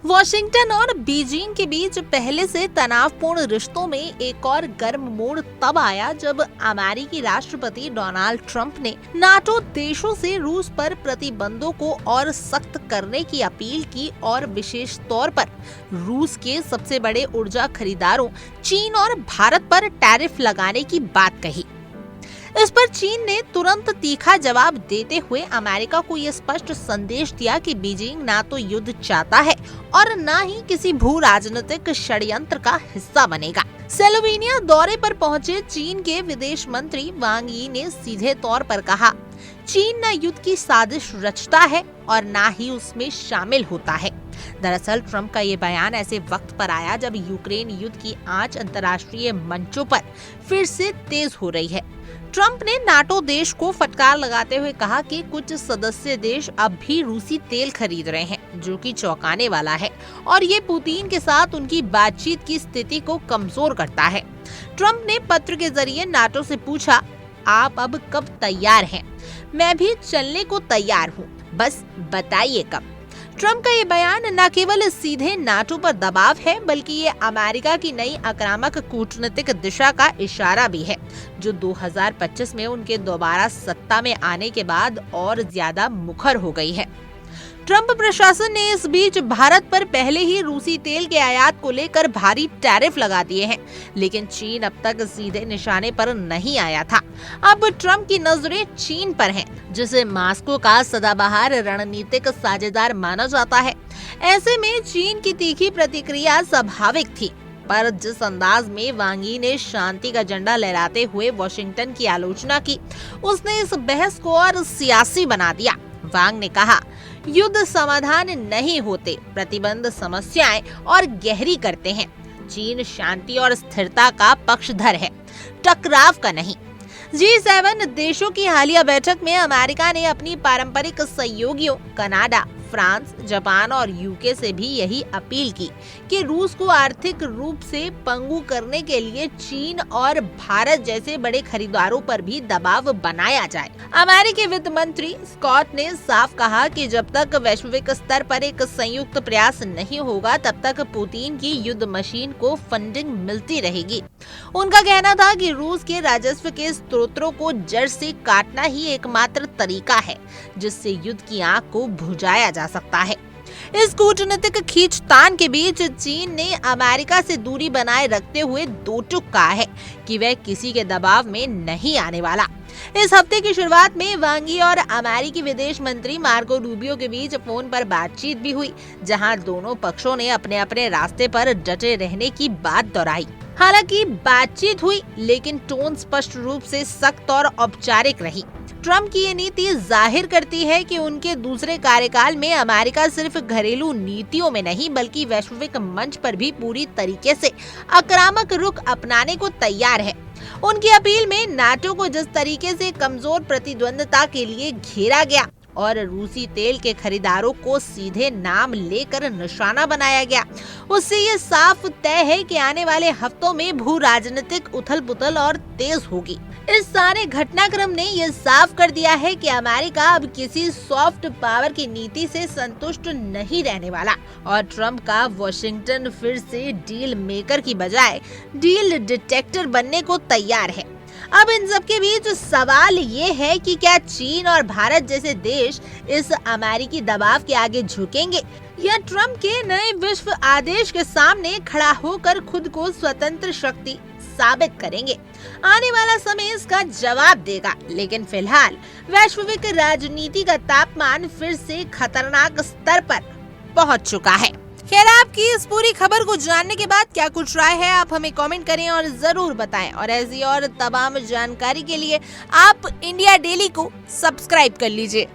Washington और Beijing के बीच पहले से तनावपूर्ण रिश्तों में एक और गर्म मोड़ तब आया जब अमेरिकी राष्ट्रपति डोनाल्ड ट्रंप ने नाटो देशों से रूस पर प्रतिबंधों को और सख्त करने की अपील की और विशेष तौर पर रूस के सबसे बड़े ऊर्जा खरीदारों चीन और भारत पर टैरिफ लगाने की बात कही। इस पर चीन ने तुरंत तीखा जवाब देते हुए अमेरिका को यह स्पष्ट संदेश दिया कि बीजिंग ना तो युद्ध चाहता है और ना ही किसी भू राजनीतिक षड्यंत्र का हिस्सा बनेगा। स्लोवेनिया दौरे पर पहुंचे चीन के विदेश मंत्री वांग यी ने सीधे तौर पर कहा, चीन न युद्ध की साजिश रचता है और ना ही उसमें शामिल होता है। दरअसल ट्रंप का ये बयान ऐसे वक्त पर आया जब यूक्रेन युद्ध की आंच अंतर्राष्ट्रीय मंचों पर फिर से तेज हो रही है। ट्रंप ने नाटो देश को फटकार लगाते हुए कहा कि कुछ सदस्य देश अब भी रूसी तेल खरीद रहे हैं, जो कि चौंकाने वाला है और ये पुतिन के साथ उनकी बातचीत की स्थिति को कमजोर करता है। ट्रंप ने पत्र के जरिए नाटो से पूछा, आप अब कब तैयार हैं? मैं भी चलने को तैयार हूँ, बस बताइए कब। ट्रंप का ये बयान न केवल सीधे नाटो पर दबाव है, बल्कि ये अमेरिका की नई आक्रामक कूटनीतिक दिशा का इशारा भी है, जो 2025 में उनके दोबारा सत्ता में आने के बाद और ज्यादा मुखर हो गई है। ट्रंप प्रशासन ने इस बीच भारत पर पहले ही रूसी तेल के आयात को लेकर भारी टैरिफ लगा दिए हैं, लेकिन चीन अब तक सीधे निशाने पर नहीं आया था। अब ट्रंप की नजरें चीन पर हैं, जिसे मॉस्को का सदाबहार रणनीतिक साझेदार माना जाता है। ऐसे में चीन की तीखी प्रतिक्रिया स्वाभाविक थी, पर जिस अंदाज में वांग यी ने शांति का झंडा लहराते हुए वॉशिंगटन की आलोचना की, उसने इस बहस को और सियासी बना दिया। वांग ने कहा, युद्ध समाधान नहीं होते, प्रतिबंध समस्याएं और गहरी करते हैं। चीन शांति और स्थिरता का पक्षधर है, टकराव का नहीं। G7 देशों की हालिया बैठक में अमेरिका ने अपनी पारंपरिक सहयोगियों कनाडा, फ्रांस, जापान और यूके से भी यही अपील की कि रूस को आर्थिक रूप से पंगु करने के लिए चीन और भारत जैसे बड़े खरीदारों पर भी दबाव बनाया जाए। अमेरिकी वित्त मंत्री स्कॉट ने साफ कहा कि जब तक वैश्विक स्तर पर एक संयुक्त प्रयास नहीं होगा, तब तक पुतिन की युद्ध मशीन को फंडिंग मिलती रहेगी। उनका कहना था कि रूस के राजस्व के स्रोतों को जड़ से काटना ही एकमात्र तरीका है जिससे युद्ध की आग को बुझाया जा सकता है। इस कूटनीतिक खींचतान के बीच चीन ने अमेरिका से दूरी बनाए रखते हुए दो टूक कहा है कि वह किसी के दबाव में नहीं आने वाला। इस हफ्ते की शुरुआत में वांग यी और अमेरिकी विदेश मंत्री मार्को रूबियो के बीच फोन पर बातचीत भी हुई, जहां दोनों पक्षों ने अपने अपने रास्ते पर डटे रहने की बात दोहराई। हालांकि बातचीत हुई, लेकिन टोन स्पष्ट रूप से सख्त और औपचारिक रही। ट्रंप की ये नीति जाहिर करती है कि उनके दूसरे कार्यकाल में अमेरिका सिर्फ घरेलू नीतियों में नहीं, बल्कि वैश्विक मंच पर भी पूरी तरीके से आक्रामक रुख अपनाने को तैयार है। उनकी अपील में नाटो को जिस तरीके से कमजोर प्रतिद्वंदता के लिए घेरा गया और रूसी तेल के खरीदारों को सीधे नाम लेकर निशाना बनाया गया, उससे ये साफ तय है कि आने वाले हफ्तों में भू राजनीतिक उथल-पुथल और तेज होगी। इस सारे घटनाक्रम ने ये साफ कर दिया है कि अमेरिका अब किसी सॉफ्ट पावर की नीति से संतुष्ट नहीं रहने वाला और ट्रंप का वॉशिंगटन फिर से डील मेकर की बजाय डील डिटेक्टर बनने को तैयार है। अब इन सब के बीच सवाल ये है कि क्या चीन और भारत जैसे देश इस अमेरिकी दबाव के आगे झुकेंगे या ट्रंप के नए विश्व आदेश के सामने खड़ा होकर खुद को स्वतंत्र शक्ति साबित करेंगे। आने वाला समय इसका जवाब देगा, लेकिन फिलहाल वैश्विक राजनीति का तापमान फिर से खतरनाक स्तर पर पहुंच चुका है। खैर, आपकी इस पूरी खबर को जानने के बाद क्या कुछ राय है, आप हमें कमेंट करें और जरूर बताएं। और ऐसी और तमाम जानकारी के लिए आप इंडिया डेली को सब्सक्राइब कर लीजिए।